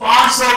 500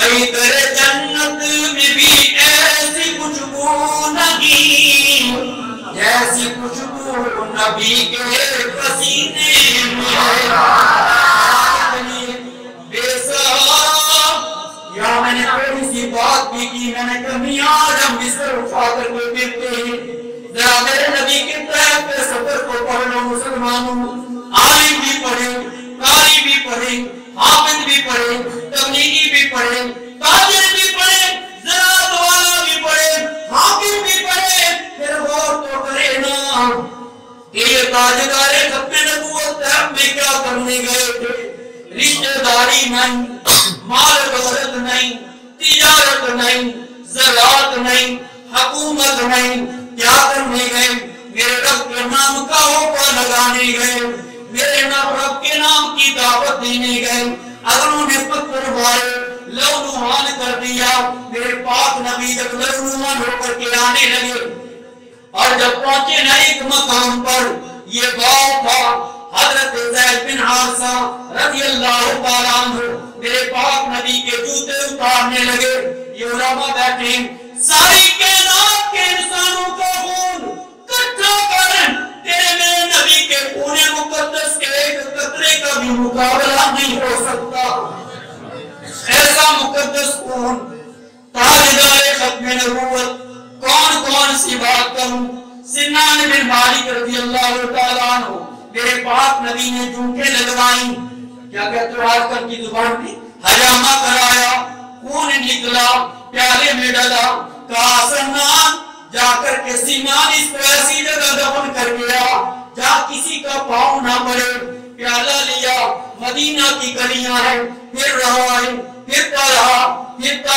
بھائی تیرے جنت میں بھی ایسی خوشبو نہیں جیسی خوشبو نبی کے پسینے میں بے سہارا۔ یہاں میں نے تھوڑی سی بات بھی کی، میں نے کہا میاں جب مصر اٹھا کر کوئی پھرتے ہیں ذرا میرے نبی کے طرف پہ سفر کو پڑھ لو مسلمانوں، عالم بھی پڑھیں، قاری بھی پڑھیں، حافظ بھی پڑھیں، تبلیغی بھی پڑھیں، تاجر بھی پڑھیں، زراعت والا بھی پڑھیں، حاکم بھی پڑھیں، پھر غور تو کرے نا کہ یہ تاجدار ختم نبوت طرف میں کیا کرنے گئے تھے؟ رشتہ داری نہیں، مال دولت نہیں، تجارت نہیں، زراعت نہیں، حکومت نہیں، کیا کرنے گئے؟ میرے رب کے نام کا ہوکا لگانے گئے، میرے رب کے نام کی دعوت دینے گئے۔ اگر انہوں نے پتھر مارے لہونوحان کر دیا، میرے پاک نبی جب لہونوحان ہو کر کے آنے لگے اور جب پہنچے نہ ایک مقام پر، یہ گاؤں تھا حضرت زید بن حارثہ رضی اللہ تعالیٰ عنہ میرے پاک نبی کے جوتے اتارنے لگے۔ یہ علماء بیٹھے ساری کائنات کے انسانوں کا خون اکٹھا کر تیرے میرے نبی کے خون مقدس کے ایک قطرے کا بھی مقابلہ نہیں ہو سکتا۔ ایسا مقدس خون، تاجدار ختم نبوت، کون کون سی بات کروں؟ سنان بن مالک رضی اللہ تعالیٰ عنہ میرے پاک نبی نے جھوٹے لگوائیں، کیا کہتے ہو آج کل کی زبان میں، حجامہ کرایا، خون نکلا، پیالے میں ڈالا، کہا سنان جا کر کے سنان اس کو ایسی جگہ دفن کر گیا جہاں کسی کا پاؤں نہ پڑے۔ پیالہ لیا، مدینہ کی گلیاں ہیں، پھر رہا ہے، پھرتا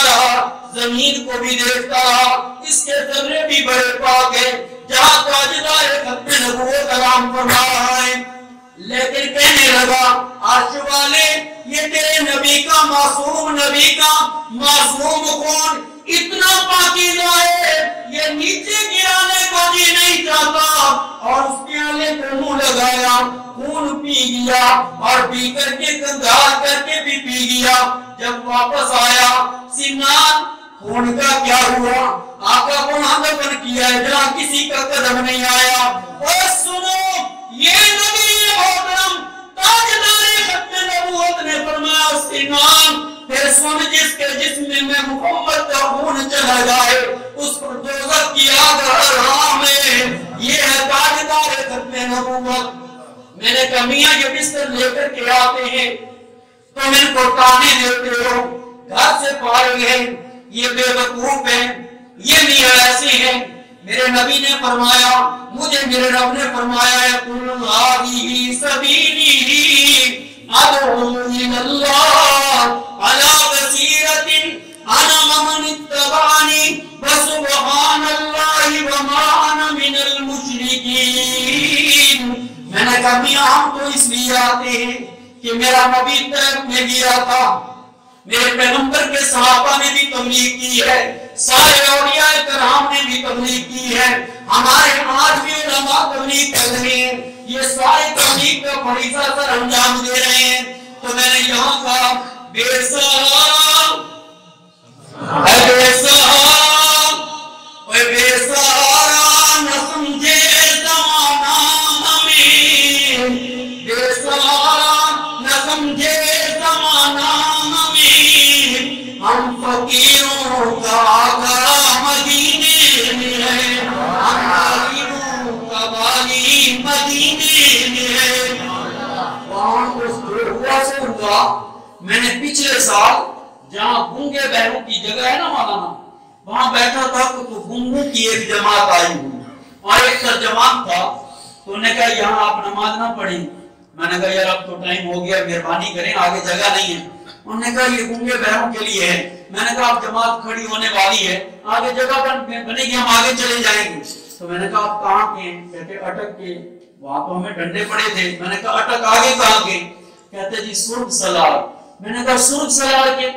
رہا، زمین کو بھی دیکھتا رہا، اس کے ذرے بھی بڑے پاک ہیں جہاں تاجدار ختم نبوت آرام فرما رہا ہے۔ لیکن کہنے لگا عرش والے یہ تیرے نبی کا معصوم، نبی کا معصوم خون اتنا پاکیزہ ہے یہ نیچے گرانے کو جی نہیں چاہتا، اور اس پیالے کو منہ لگایا، خون پی گیا اور پی کر کے گندھار کر کے بھی پی گیا۔ جب واپس آیا سنان خون کا کیا ہوا؟ آقا کو وہاں دفن کیا ہے جہاں کسی کا قدم نہیں آیا۔ اور سنو یہ نبی محترم تاجدار ختم نبوت نے فرمایا سنان پھر سن جس کے جسم میں محمد کا خون چلا جائے اس پر دوزخ کی آگ حرام ہے۔ یہ ہے تاجدار ختم نبوت۔ میں نے کہا میاں یہ بستر لے کر کے آتے ہیں تم ان کو تانے دیتے ہو، گھر سے فارغ ہیں، یہ بے وقوف ہیں، یہ میاں ایسے ہیں۔ میرے نبی نے فرمایا، مجھے میرے رب نے فرمایا یقول هذه سبیلی ادعو الی اللہ علی بصیرۃ انا ومن اتبعنی وسبحان اللہ وما انا من المشرکین۔ میں نے کہا میاں ہم تو اس لیے آتے ہیں کہ میرا نبی طرف میں گیا تھا، میرے پیغمبر کے صحابہ نے بھی تبلیغ کی ہے، سارے اولیاء کرام نے بھی تبلیغ کی ہے، ہمارے آج بھی علماء تبلیغ کر رہے ہیں، یہ سارے تبلیغ کا فریضہ سر انجام دے رہے ہیں۔ تو میں نے یہاں کہا بے سہارا اے بے سہارا اے بے سہارا نہ سمجھے زمانہ ہمیں، بے سہارا نہ سمجھے زمانہ ہمیں، ہم فقیروں کا آقا مدینے میں ہے، ہم غریبوں کا والی مدینے میں ہے۔ وہاں اس ہوا سے ہوا میں نے پچھلے سال جہاں گونگے بہروں کی جگہ ہے نا مولانا، وہاں بیٹھا تھا تو گونگوں کی ایک جماعت آئی ہوئی اور ایک ترجمان تھا، تو انہوں نے کہا یہاں آپ نماز نہ پڑھیں۔ میں نے کہا یار اب تو ٹائم ہو گیا، مہربانی کریں آگے جگہ نہیں ہے۔ انہوں نے کہا یہ گونگے بہروں کے لیے ہے۔ میں نے کہا اب جماعت کھڑی ہونے والی ہے، آگے جگہ بنے گی، ہم آگے چلے جائیں گے۔ تو میں نے کہا آپ کہاں کے ہیں؟ کہتے اٹک کے، وہاں تو ہمیں ڈنڈے پڑے تھے۔ میں نے کہا اٹک آگے کہاں کے؟ کہتے جی سرخ سلار۔ میں نے کہا سرخ سلار کے؟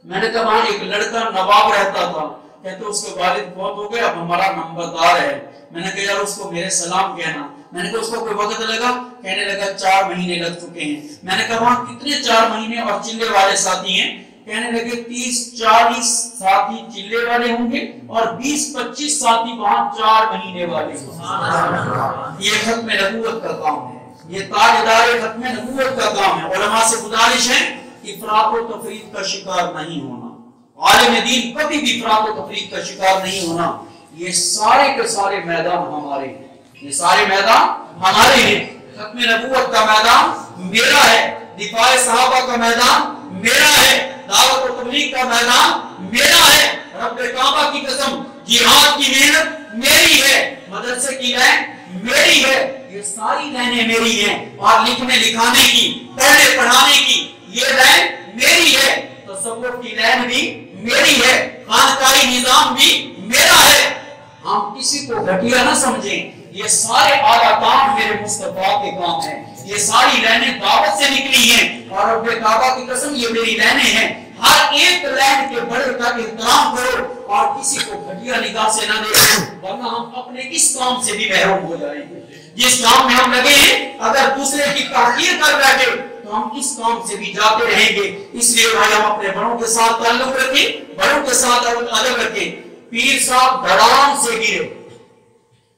میں نے کہا وہاں ایک لڑکا نواب رہتا تھا، کہتے اس کے والد بہت ہو گئے، اب ہمارا نمبردار ہے۔ میں نے کہا یار اس کو میرے سلام کہنا۔ میں نے کہا اس کو کوئی وقت لگا؟ کہنے لگا 4 مہینے لگ چکے ہیں۔ میں نے کہا وہاں کتنے 4 مہینے؟ اور چلے والے ساتھی ہیں کہنے لگے 30-40 ساتھی چلے والے ہوں گے اور 20-25 ساتھی وہاں 4 مہینے والے ہوں گے۔ یہ ختم نبوت کا کام ہے، یہ تاجدار ختم نبوت کا کام ہے۔ علماء سے گزارش ہے افراط و تفریط کا شکار نہیں ہونا، عالم دین کبھی بھی افراط و تفریط کا شکار نہیں ہونا۔ یہ سارے کے سارے میدان ہمارے ہیں، یہ سارے میدان ہمارے ہیں۔ ختم نبوت کا میدان میرا ہے، دفاع صحابہ کا میدان میرا ہے، دعوت و تبلیغ کا میدان میرا ہے، رب کعبہ کی قسم جہاد کی محنت میری ہے، مدرسے کی لائن میری ہے، یہ ساری لائنیں میری ہیں، اور لکھنے لکھانے کی، پڑھنے پڑھانے کی یہ لائن میری ہے، تصوف کی لائن بھی میری ہے، خانقاہی نظام بھی میرا ہے۔ ہم کسی کو گھٹیا نہ سمجھیں، یہ سارے اعلیٰ کام میرے مصطفیٰ کے کام ہیں، یہ ساری لائنیں دعوت سے نکلی ہیں، اور رب کعبہ کی قسم یہ میری لائنیں ہیں۔ ہر ایک لائن کے بڑے کا احترام کرو اور کسی کو گھٹیا نگاہ سے نہ دیکھو، ورنہ ہم اپنے اس کام سے بھی محروم ہو جائیں گے۔ جس کام میں ہم لگے ہیں اگر دوسرے کی تحقیر کر بیٹھے تو ہم اس کام سے بھی جاتے رہیں گے۔ اس لیے بھائی ہم اپنے بڑوں کے ساتھ تعلق رکھیں، بڑوں کے ساتھ ادب رکھیں۔ پیر صاحب دھڑام سے گرے،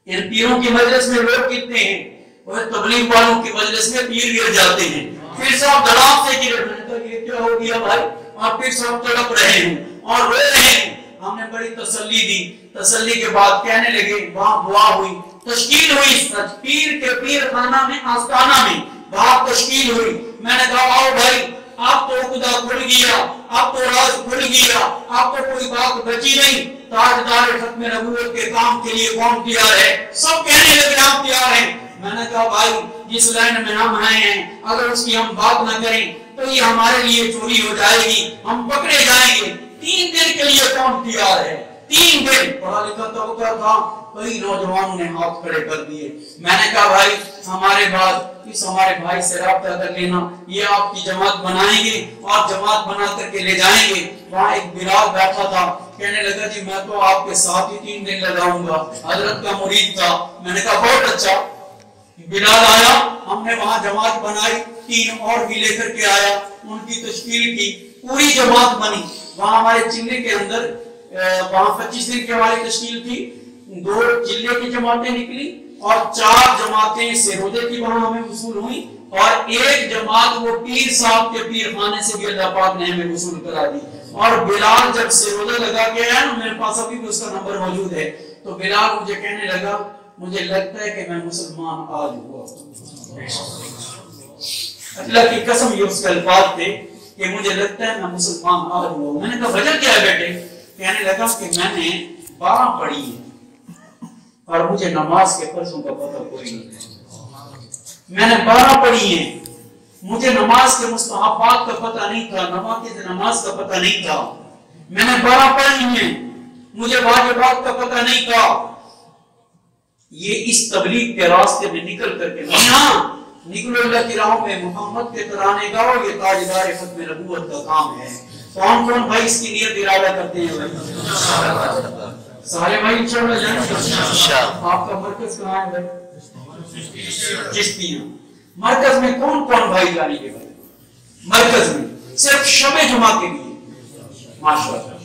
ان پیروں کی مجلس میں لوگ کتنے ہیں، اور تبلیغ والوں کی مجلس میں پیر گر جاتے ہیں۔ پیر صاحب دھڑام سے گرے، میں نے کہا یہ کیا ہو گیا بھائی؟ اور پیر صاحب تڑپ رہے ہیں اور رو رہے ہیں۔ ہم نے بڑی تسلی دی، تسلی کے بعد کہنے لگے وہاں دعا ہوئی، تشکیل ہوئی، پیر کے پیر خانہ میں آستانہ میں وہاں تشکیل ہوئی۔ میں نے کہا آؤ بھائی، اب تو خدا کھل گیا، اب تو راز کھل گیا، اب تو کوئی بات بچی نہیں، تاجدار ختم نبوت کے کام کے لیے کون تیار ہے؟ سب کہنے لگے ہم تیار ہیں۔ میں نے کہا بھائی جس لائن میں ہم آئے ہیں اگر اس کی ہم بات نہ کریں تو یہ ہمارے لیے چوری ہو جائے گی، ہم پکڑے جائیں گے۔ 3 دن کے لیے کون تیار ہے؟ 3 دن پڑھا لکھا توقع تھا، کئی نوجوانوں نے ہاتھ کھڑے کر دیے۔ میں نے کہا بھائی ہمارے بعد اس ہمارے بھائی سے رابطہ کر لینا، یہ آپ کی جماعت بنائیں گے اور جماعت بنا کر کے لے جائیں گے۔ وہاں ایک بلال بیٹھا تھا، کہنے لگا جی میں تو آپ کے ساتھ ہی 3 دن لگاؤں گا، حضرت کا مرید تھا۔ میں نے کہا بہت اچھا۔ بلال آیا، ہم نے وہاں جماعت بنائی، 3 اور بھی لے کر کے آیا، ان کی تشکیل کی، پوری جماعت بنی۔ وہاں ہمارے چلے کے اندر وہاں 25 دن کی ہماری تشکیل تھی، 2 چلے کی جماعتیں نکلی اور 4 جماعتیں سیرودے کی وہاں ہمیں وصول ہوئی، اور 1 جماعت وہ پیر صاحب کے پیر خانے سے بھی اللہ پاک نے ہمیں وصول کرا دی۔ اور بلال جب سیرودہ لگا کے آیا نا، میرے پاس ابھی بھی اس کا نمبر موجود ہے، تو بلال مجھے کہنے لگا مجھے لگتا ہے کہ میں مسلمان آج ہوا۔ اللہ کی قسم یہ اس کے الفاظ تھے کہ مجھے لگتا ہے میں مسلمان آج ہوا۔ میں نے کہا وجہ کیا ہے بیٹے؟ کہنے لگا کہ میں نے 12 پڑھی ہے اور مجھے نماز کے فرضوں کا پتہ کوئی نہیں ہے۔ میں نے 12 پڑھی ہیں، مجھے نماز کے مستحبات کا پتہ نہیں تھا، نماز کا پتہ نہیں تھا۔ میں نے 12 پڑھی ہیں، مجھے واجبات کا پتہ نہیں تھا۔ یہ اس تبلیغ کے راستے میں نکل کر کے نکلو اللہ کی راہوں میں، محمد کے ترانے گاؤ، یہ تاجدار ختم نبوت کا کام ہے۔ کون کون بھائی اس کی نیت ارادہ کرتے ہیں بھائی؟ سارے بھائی انشاءاللہ جائیں گے۔ آپ کا مرکز کہاں ہے بھائی؟ چشتیاں۔ مرکز میں کون کون بھائی جانے کے بھائی؟ مرکز میں صرف شب جمعہ کے لیے ماشاءاللہ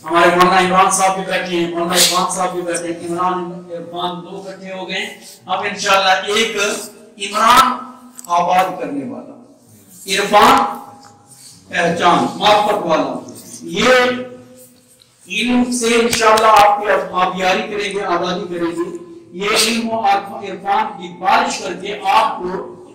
ہمارے مولانا عمران صاحب بھی بیٹھے ہیں، مولانا عرفان صاحب بھی بیٹھے ہیں۔ عمران عرفان 2 اکٹھے ہو گئے، اب انشاءاللہ ایک عمران آباد کرنے والا، عرفان پہچان معرفت والا، یہ علم سے انشاءاللہ آپ کی آبیاری کریں گے، آبادی کریں گے۔ یہ علم و عرفان کی بارش کر کے آپ کو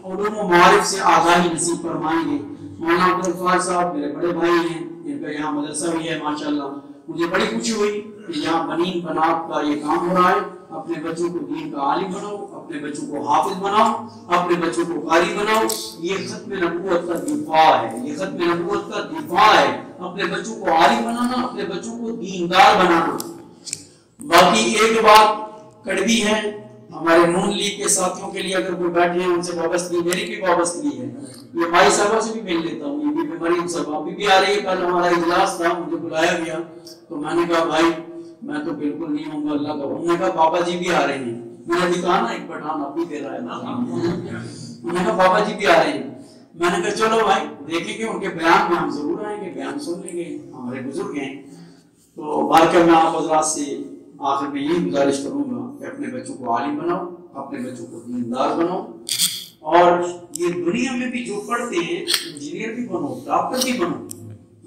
علوم و معارف سے آگاہی نصیب فرمائیں گے۔ مولانا عبدالغفار صاحب میرے بڑے بھائی ہیں، جن کا یہاں مدرسہ بھی ہے ماشاءاللہ۔ مجھے بڑی خوشی ہوئی کہ یہاں بنین بنات کا یہ کام ہو رہا ہے۔ اپنے بچوں کو دین کا عالم بناؤ، اپنے بچوں کو حافظ بناؤ، اپنے بچوں کو قاری بناؤ۔ یہ ختم نبوت کا دفاع ہے، یہ ختم نبوت کا دفاع ہے، اپنے بچوں کو عالم بنانا، اپنے بچوں کو دیندار بنانا۔ باقی ایک بات کڑوی ہے، ہمارے نون لیگ کے ساتھیوں کے لیے اگر کوئی بیٹھے ہیں ان سے وابستگی، میری بھی وابستگی ہے، یہ بھائی صاحبہ سے بھی مل لیتا ہوں، یہ بھی بیماری صاحبہ بھی آ رہی ہے۔ کل ہمارا اجلاس تھا، مجھے بلایا گیا تو میں نے کہا بھائی میں تو بالکل نہیں ہوں گا اللہ کا۔ انہوں نے کہا بابا جی بھی آ رہے ہیں، میں نے دکھا نا ایک پٹھان اب بھی دے رہا ہے، انہوں نے کہا بابا جی بھی آ رہے ہیں۔ میں نے کہا چلو بھائی دیکھیں گے، ان کے بیان میں ہم ضرور آئیں گے، بیان سن لیں گے، ہمارے بزرگ ہیں۔ تو بلکہ میں آپ حضرات سے آخر میں یہی گزارش کروں گا کہ اپنے بچوں کو عالم بناؤ، اپنے بچوں کو دیندار بناؤ، اور یہ دنیا میں بھی جو پڑھتے ہیں انجینئر بھی بنو، ڈاکٹر بھی بنو۔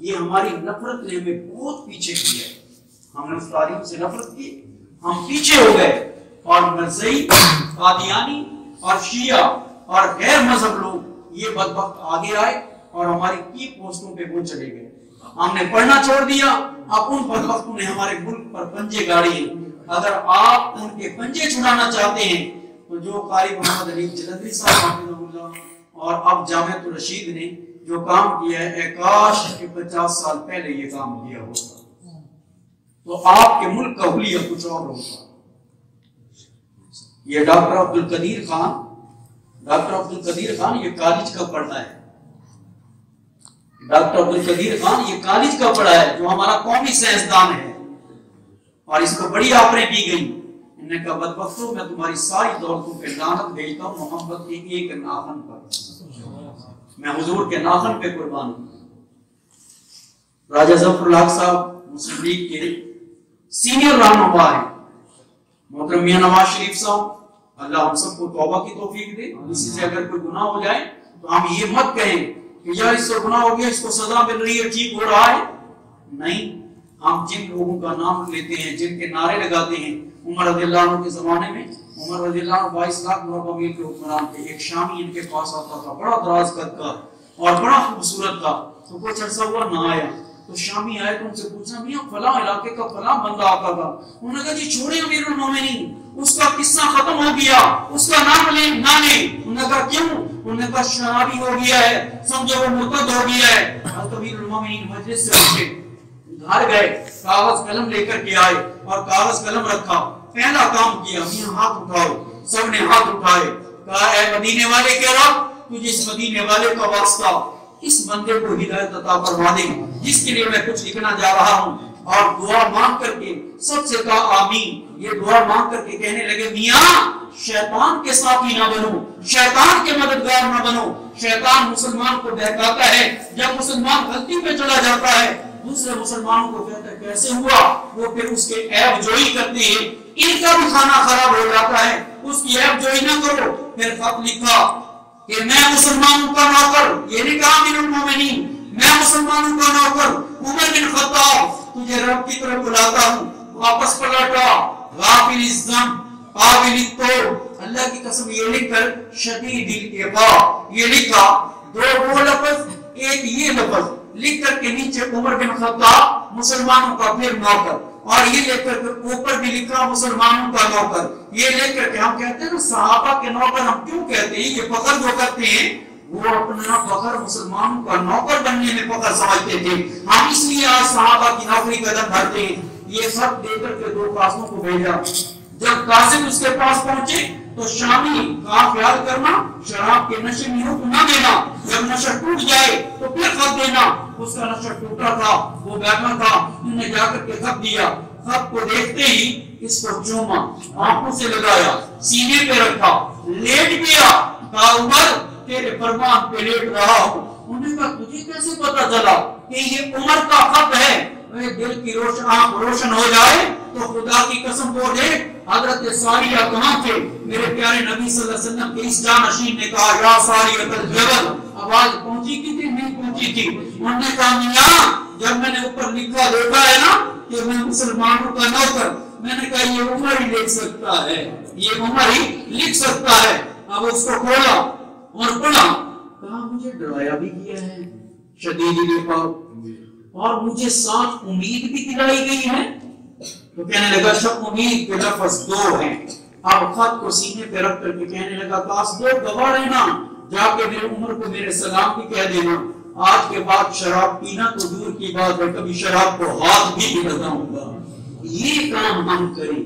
یہ ہماری نفرت نے ہمیں بہت پیچھے کیا ہے، ہم نے اس تعلیم سے نفرت کی، ہم پیچھے ہو گئے، اور مرزئی، قادیانی اور شیعہ اور غیر مذہب لوگ یہ بدبخت آگے آئے اور ہماری کی پوسٹوں پہ وہ چلے گئے، ہم نے پڑھنا چھوڑ دیا۔ اب ان بدبختوں نے ہمارے ملک پر پنجے گاڑے ہیں، اگر آپ ان کے پنجے چھڑانا چاہتے ہیں تو جو قاری محمد علی جلندری صاحب حافظہ اللہ اور اب جامعۃ الرشید نے جو کام کیا ہے، اے کاش کہ 50 سال پہلے یہ کام کیا ہوتا تو آپ کے ملک کا حلیہ کچھ اور ہوتا۔ یہ ڈاکٹر عبد القدیر خان یہ کالج کا پڑھا ہے، ڈاکٹر عبد القدیر خان یہ کالج کا پڑھا ہے، جو ہمارا قومی سائنسدان ہے، اور اس کو بڑی آفریں دی گئی۔ انہوں نے کہا بدبختوں میں تمہاری ساری دولتوں پہ لعنت بھیجتا ہوں محمد کے ایک ناخن پر، میں حضور کے ناخن پہ قربان ہوں۔ راجہ ظفر الحق صاحب مسلم لیگ کے سینئر رہنما ہیں، محترم میاں نواز شریف صاحب، اللہ ہم سب کو توبہ کی توفیق دے۔ کسی سے اگر کوئی گناہ ہو جائے تو ہم یہ مت کہیں کہ یار اس سے گناہ ہو گیا، اس کو سزا مل رہی ہے، ٹھیک ہو رہا ہے، نہیں۔ ہم جن لوگوں کا نام لیتے ہیں، جن کے نعرے لگاتے ہیں، عمر رضی اللہ عنہ کے زمانے میں عمر رضی اللہ عنہ 22 لاکھ مربع میل کے حکمران تھے، ایک شامی ان کے پاس آتا تھا، بڑا دراز قد کا اور بڑا خوبصورت تھا، تو کچھ عرصہ ہوا نہ آیا، تو شامی آئے تو ان سے پوچھا میاں فلاں علاقے کا فلاں بندہ آتا تھا، انہوں نے کہا جی چھوڑے امیر المومنین، اس کا قصہ ختم ہو گیا، اس کا نام لیں نہ لیں۔ انہوں نے کہا کیوں؟ انہوں نے کہا شرابی ہو گیا ہے، سمجھو وہ مرتد ہو گیا ہے۔ حضرت امیر المومنین مجلس سے اٹھے، گھر گئے، کاغذ قلم لے کر کے آئے اور کاغذ قلم رکھا، پہلا کام کیا میاں ہاتھ اٹھاؤ، سب نے ہاتھ اٹھائے، کہا اے مدینے والے کے رب، تجھے اس مدینے والے کا واسطہ اس بندے کو ہدایت عطا فرما دے جس کے لیے میں کچھ لکھنا جا رہا ہوں، اور دعا مانگ کر کے سب سے کہا آمین۔ یہ دعا مانگ کر کے کہنے لگے میاں شیطان کے ساتھی نہ بنو، شیطان کے مددگار نہ بنو، شیطان مسلمان کو بہکاتا ہے، جب مسلمان غلطی پہ چلا جاتا ہے دوسرے مسلمانوں کو کہتا ہے کیسے ہوا، وہ پھر اس کے عیب جوئی کرتے ہیں، ان کا بھی کھانا خراب ہو جاتا ہے، اس کی عیب جوئی نہ کرو۔ پھر خط لکھا کہ میں مسلمانوں کا نوکر، یہ نہیں کہا امیر المومنین، میں مسلمانوں کا نوکر عمر بن خطاب تجھے رب کی طرف بلاتا ہوں، واپس پلٹا، غافل الذنب قابل التوب، اللہ کی قسم یہ لکھ کر شدید العقاب یہ لکھا، دو لفظ ایک یہ لفظ لکھ کر کے نیچے عمر بن خطاب مسلمانوں کا پھر نوکر، اور یہ لکھ کر اوپر بھی لکھا مسلمانوں کا نوکر۔ یہ لکھ کر کے ہم کہتے ہیں نا صحابہ کے نوکر ہم کیوں کہتے ہیں، یہ فخر جو کرتے ہیں وہ اپنا فخر مسلمانوں کا نوکر بننے میں فخر سمجھتے تھے، ہم اس لیے آج صحابہ کی نوکری قدم بھرتے ہیں۔ یہ سب دے کر کے دو قاصدوں کو بھیجا، جب قاصد اس کے پاس پہنچے تو شامی کا خیال کرنا، شراب کے نشے میں حکم نہ دینا، جب نشہ ٹوٹ جائے تو پھر خط دینا۔ اس کا نشہ ٹوٹا تھا، وہ بیٹھا تھا، انہوں نے جا کر کے خط دیا، خط کو دیکھتے ہی اس کو چوما، آنکھوں سے لگایا، سینے پہ رکھا، لیٹ گیا، کہا عمر تیرے فرمان پہ لیٹ رہا ہوں۔ انہوں نے کہا تجھے کیسے پتا چلا کہ یہ عمر کا خط ہے؟ دل کی روشن ہو جائے تو خدا کی قسم بولے حضرت ساریہ کہاں تھے؟ میرے پیارے نبی صلی اللہ علیہ وسلم کے اس جانشین نے کہا یا ساریہ الجبل، آواز پہنچی کی تھی نہیں پہنچی تھی؟ انہوں نے کہا میاں جب میں نے اوپر لکھا دیکھا ہے نا کہ میں مسلمانوں کا نوکر، میں نے کہا یہ عمر ہی لکھ سکتا ہے، یہ عمر ہی لکھ سکتا ہے۔ اب اس کو کھولا اور پڑھا، کہا مجھے ڈرایا بھی کیا ہے شدید العقاب، اور مجھے ساتھ امید بھی دلائی گئی ہے۔ تو کہنے لگا شب امید کے لفظ دو ہیں۔ اب خط کو سینے پہ رکھ کر کے کہنے لگا کاش دو گواہ رہنا، جا کے میرے عمر کو میرے سلام بھی کہہ دینا، آج کے بعد شراب پینا تو دور کی بات ہے، کبھی شراب کو ہاتھ بھی لگاؤں گا۔ یہ کام ہم کریں،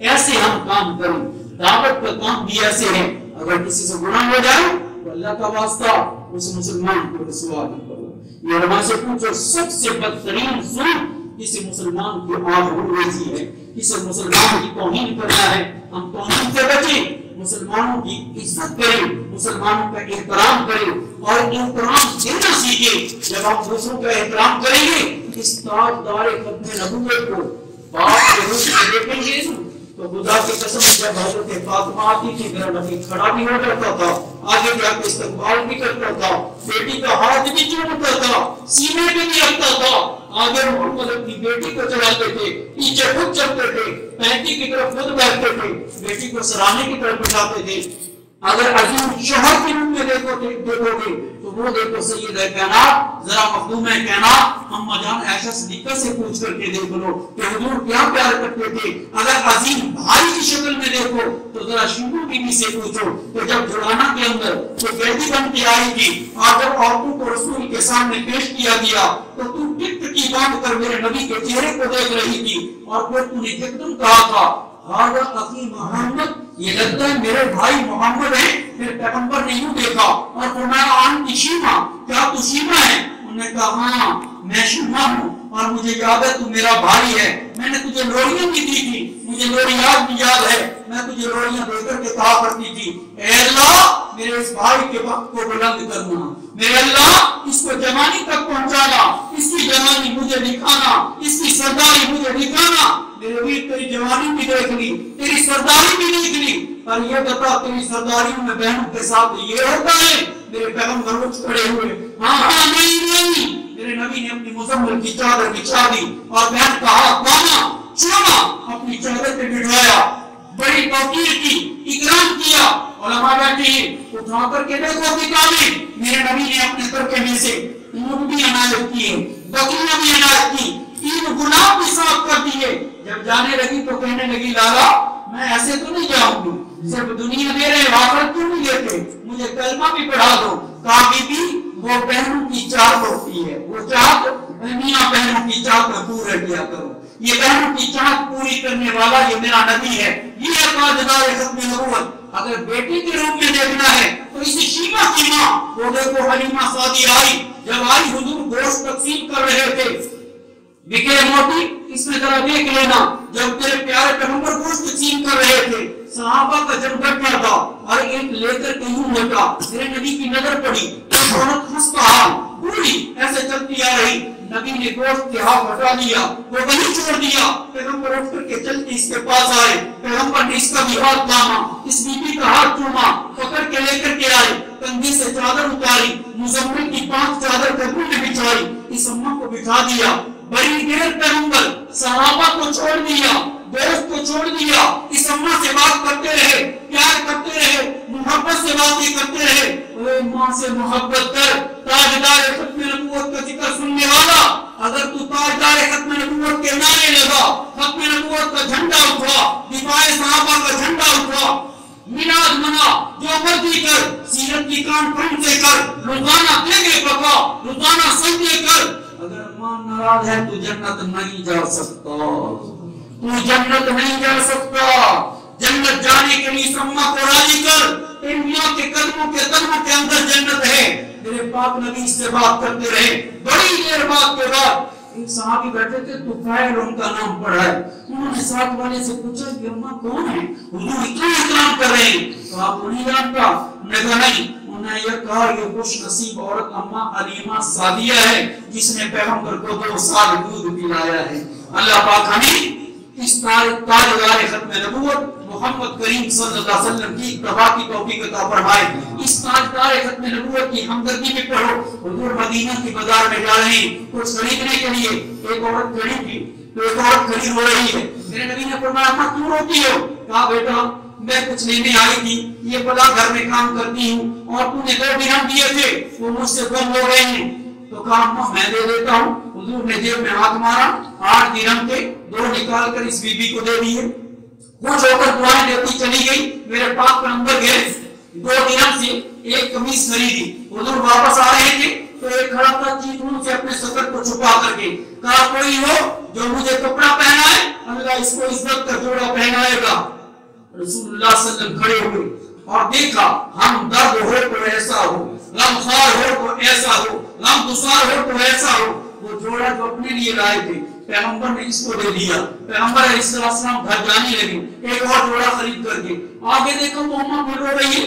ایسے ہم کام کریں، دعوت کا کام بھی ایسے ہے۔ اگر کسی سے گناہ ہو جائے تو اللہ کا واسطہ اس مسلمان کو رسوا نہ کرو۔ یہ علماء سے پوچھو سب سے بدترین ظلم کسی مسلمان کی آبروریزی ہے، کسی مسلمان کی توہین کرنا ہے۔ ہم توہین سے بچیں، مسلمانوں کی عزت کریں، مسلمانوں کا احترام کریں اور احترام دینا سیکھیں. جب ہم دوسروں کا احترام کریں گے اس تاجدار ختم نبوت کو باپ کے روپ میں دیکھیں گے تو خدا کی قسم جب حضرت فاطمہ آتی تھی میرا نبی کھڑا بھی ہو جاتا تھا, آگے جا کے استقبال بھی کرتا تھا, بیٹی کا ہاتھ بھی چومتا تھا, سینے پہ بھی رکھتا تھا. آگے محمد اپنی بیٹی کو چلاتے تھے, پیچھے خود چلتے تھے, پینٹی کی طرف خود بیٹھتے تھے, بیٹی کو سرانے کی طرف بٹھاتے تھے. اگر عظیم شوہر کے روپ میں دیکھو گے تو وہ دیکھو سید کائنات, ذرا مخدوم کائنات اما جان عائشہ صدیقہ سے پوچھ کر کے دیکھ لو کہ حضور کیا پیار کرتے تھے. اگر عظیم بھائی کی شکل میں دیکھو تو ذرا شیبو بیوی سے پوچھو کہ جب جڑانا کے اندر وہ قیدی بن کے آئی تھی اور جب عورتوں کو رسول کے سامنے پیش کیا گیا تو تو ٹک ٹکی باندھ کر میرے نبی کے چہرے کو دیکھ رہی تھی اور پھر تو نے ایک دم کہا تھا ہاں اخی محمد, یہ لگتا ہے میرے بھائی محمد ہیں. پھر پیغمبر نے یوں دیکھا اور فرمایا آنٹی شیما, کیا تو شیما ہے؟ انہوں نے کہا ہاں میں شیما ہوں اور مجھے یاد ہے تو میرا بھائی ہے, میں نے تجھے لوریاں بھی دی تھی, مجھے لوریات بھی یاد ہے, میں تجھے لوریاں دے کر کے کہا کرتی تھی اے اللہ میرے اس بھائی کے وقت کو بلند کرنا, میرے اللہ اس کو جوانی تک پہنچانا, اس کی جوانی مجھے دکھانا, اس کی سرداری مجھے دکھانا. میرے ویر تیری جوانی بھی دیکھ لی, تیری سرداری بھی دیکھ لی, پر یہ بتا تیری سرداریوں میں بہنوں کے ساتھ یہ ہوتا ہے؟ میرے پیغمبر اٹھ کھڑے ہوئے, ہاں ہاں نہیں. میرے نبی نے اپنی مزمل کی چادر بچھا دی اور بہن کا ہاتھ باندھا, چوما, اپنی چادر پہ بٹھایا, بڑی توقیر کی, اکرام کیا. علماء بیٹھے ہیں, اٹھا کر کے دیکھو کتابیں, میرے نبی نے اپنے ترکے میں سے اونٹ بھی عنایت کیے, بکریاں بھی عنایت کی, 3 گناہ بھی صاف کر دیے. جب جانے لگی تو کہنے لگی لالا میں ایسے تو نہیں جاؤں گی, صرف دنیا دے رہے آخرت کیوں نہیں دیتے, مجھے کلمہ بھی پڑھا دو. کہا بی بی وہ بہنوں کی چاہت ہوتی ہے, وہ چاہت میاں بہنوں کی چاہت میں پورا کیا کرو. یہ بہنوں کی چاہت پوری کرنے والا یہ میرا نبی ہے, یہ ہے تاجدار ختم نبوت. اگر بیٹی کے روپ میں دیکھنا ہے تو اسی شیما کی ماں, وہ دیکھو حلیمہ سعدی آئی, جب آئی حضور گوشت تقسیم کر رہے تھے, بکے موٹی اس میں ذرا دیکھ لینا, جب تیرے پیارے پیغمبر گوشت تقسیم کر رہے تھے صحابہ کا جب بیٹھا تھا اور ایک لے کر کے یوں ہٹا, میرے نبی کی نظر پڑی, عورت ہنستا حال پوری ایسے چلتی آ رہی, نبی نے گوشت کے ہاتھ ہٹا دیا, وہ وہیں چھوڑ دیا. پیغمبر اٹھ کر کے چلتی اس کے پاس آئے, پیغمبر نے اس کا بھی ہاتھ تھاما, اس بیوی کا ہاتھ چوما, پکڑ کے لے کر کے آئے, کندھے سے چادر اتاری, مزمل کی 5 چادر کندھوں میں بچھائی, اس اماں کو بٹھا دیا. بڑی دیر پیغمبر صحابہ کو چھوڑ دیا, دوست کو چھوڑ دیا, اس اماں سے بات کرتے رہے, پیار کرتے رہے, محبت سے باتیں کرتے رہے. اے ماں سے محبت کر, تاجدار ختم نبوت کا ذکر سننے والا, اگر تو تاجدار ختم نبوت کے نعرے لگا, ختم نبوت کا جھنڈا اٹھا, دفاع صحابہ کا جھنڈا اٹھا, میلاد منا, جو مرضی کر, سیرت کی کانفرنسیں کر, روزانہ دیگے پکا, روزانہ سجدے کر, اگر ماں ناراض ہے تو جنت نہیں جا سکتا, تو جنت نہیں جا سکتا. جنت جانے کے لیے اماں کو راضی کر, انبیاء کے قدموں کے اندر جنت ہے. میرے پاک نبی سے بات کرتے رہے, بڑی دیر بات کے بعد ایک صحابی بیٹھے تھے, طفیل ان کا نام پڑا ہے, انہوں نے ساتھ والے سے پوچھا کہ اماں کون ہے, حضور اتنا احترام کر رہے ہیں, تو آپ نہیں جانتا؟ انہوں نے کہا نہیں. انہوں نے یہ کہا یہ خوش نصیب عورت اماں حلیمہ سعدیہ ہے جس نے پیغمبر کو 2 سال دودھ پلایا ہے. اللہ پاک ہمیں اس تاجدار ختم نبوت محمد کریم صلی اللہ علیہ وسلم کی اتباع کی توفیق عطا فرمائے. اس تاجدار ختم نبوت کی ہمدردی میں پڑھو. حضور مدینہ کی بازار میں جا رہے ہیں کچھ خریدنے کے لیے, ایک عورت کھڑی تھی تو ایک عورت کھڑی ہو رہی ہے. میرے نبی نے فرمایا اماں کیوں روتی ہو؟ کہا بیٹا میں کچھ لینے آئی تھی, یہ بڑا گھر میں کام کرتی ہوں اور تو نے 2 درہم دیے تھے وہ مجھ سے کم ہو گئے ہیں. تو کہا اماں میں دے دیتا ہوں. حضور نے جیب میں ہاتھ مارا, 8 درہم کے 2 نکال کر اس بی بی کو دے دیے. خوش ہو کر دعائیں دیتی چلی گئی. میرے پاک پیغمبر گئے, 2 درہم سے ایک قمیص خریدی. حضور واپس آ رہے تھے تو ایک کھڑا تھا چیتوں سے اپنے سطر کو چھپا کر کے, کہا کوئی ہو جو مجھے کپڑا پہنا ہے, اللہ اس کو عزت کا جوڑا پہنائے گا. رسول اللہ صلی اللہ علیہ وسلم کھڑے ہوئے اور دیکھا, ہم درد ہو تو ایسا ہو, غمخوار ہو تو ایسا ہو, غمگسار ہو تو ایسا ہو. وہ جوڑا جو اپنے لیے لائے تھے پیغمبر نے اس کو دے دیا. پیغمبر علیہ السلام گھر جانے لگے, ایک اور جوڑا خرید کر کے. آگے دیکھو تو اماں پھر رو رہی ہے.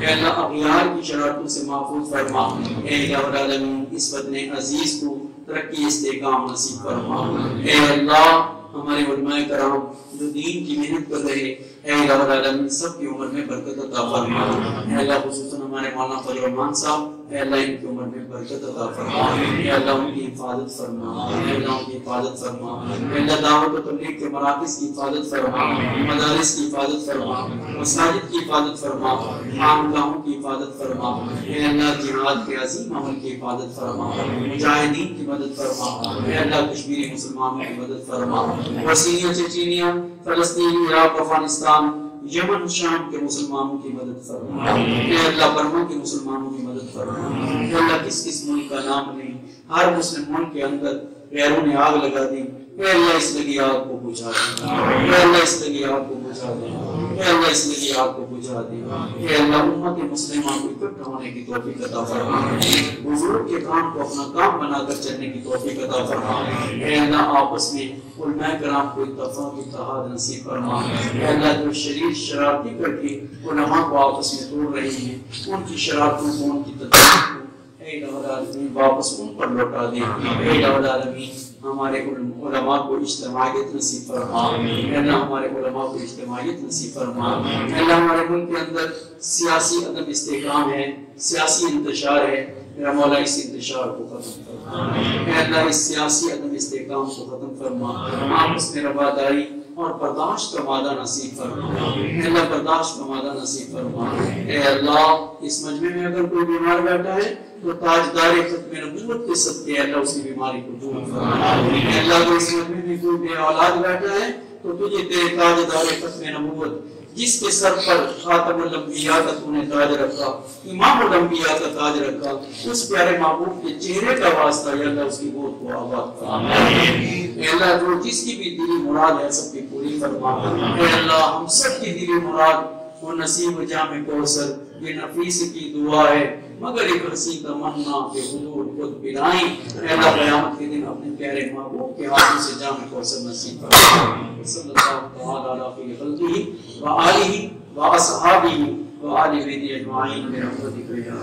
اے اللہ اغیار کی شرارتوں سے محفوظ فرما، اے الہ العالمین اس وطن عزیز کو ترقی استحکام نصیب فرما، اے اللہ ہمارے علماء کرام جو دین کی محنت کر رہے، اے الہ العالمین سب کی عمر میں برکت عطا فرما، اے اللہ خصوصاً ہمارے مولانا فضل الرحمان صاحب، اے اللہ ان کی عمر میں برکت عطا فرما، اے اللہ ان کی حفاظت فرما، اے اللہ ان کی حفاظت فرما، اے اللہ دعوت و تبلیغ کے مراکز کی حفاظت فرما، مدارس کی حفاظت فرما، مساجد کی حفاظت فرما، خانقاہوں کی حفاظت فرما، اے اللہ جہاد کے عظیم عمل کی حفاظت فرما، مجاہدین کی مدد فرما، اے اللہ کشمیری مسلمانوں کی مدد فرما، وسیع چچینیا، فلسطین، عراق، افغانستان، یمن، شام کے مسلمانوں کی مدد فرما، اے اللہ برما کے مسلمانوں کی مدد فرما، اے اللہ کس کس ملک کا نام نہیں، ہر مسلم ملک کے اندر غیروں نے آگ لگا دی، اے اللہ اس لگی آگ کو بجھا دے، اے اللہ اس لگی آگ کو بجھا دے، اے اللہ اس لگی آگ کو بجھا دے، اے اللہ امت مسلمہ کو اکٹھا ہونے کی توفیق عطا فرما، حضور کے کام کو اپنا کام بنا کر چلنے کی توفیق عطا فرما، اے اللہ آپس میں علماء کرام کو اتفاق اتحاد نصیب فرما، اے اللہ جو شریر شرارتی کر کے علماء کو آپس میں توڑ رہے ہیں ان کی شرارتوں کو، ان کی تدبیر کو اے الہ العالمین واپس ان پر لوٹا دے، اے الہ العالمین ہمارے علماء کو اجتماعیت نصیب فرما، اے اللہ ہمارے علماء کو اجتماعیت نصیب فرما، اے اللہ ہمارے ملک کے اندر سیاسی عدم استحکام ہے، سیاسی انتشار ہے، میرا مولا اس انتشار کو ختم فرما، اے اللہ اس سیاسی عدم استحکام کو ختم فرما، آپس میں رواداری اور برداشت کا مادہ نصیب فرما، اے اللہ برداشت کا مادہ نصیب فرما، اے اللہ اس مجمع میں اگر کوئی بیمار بیٹھا ہے تو تاجدار ختم نبوت کے صدقے اللہ اس کی بیماری کو دور فرما، اے اللہ اگر اس مجمع میں کوئی بے اولاد بیٹھا ہے تو تجھے تیرے تاجدار ختم نبوت جس کے سر پر خاتم الانبیاء کا تو نے تاج رکھا، امام الانبیاء کا تاج رکھا، اس پیارے محبوب کے چہرے کا واسطہ یا اللہ اس کی گود کو آباد فرما، اے اللہ جو جس کی بھی دلی مراد ہے سب کی پوری فرما، اے اللہ ہم سب کی دلی مراد وہ نصیب جام کوثر یہ نفیس کی دعا ہے مگر ایک حسین تمنا کہ حضور خود پلائیں، اے اللہ قیامت کے دن اپنے پیارے محبوب کے ہاتھوں سے جام کوثر نصیب فرما، صلی اللہ تعالی علیہ خیر خلقہ و آلہ و اصحابہ و آل بیت اجمعین برحمتک یا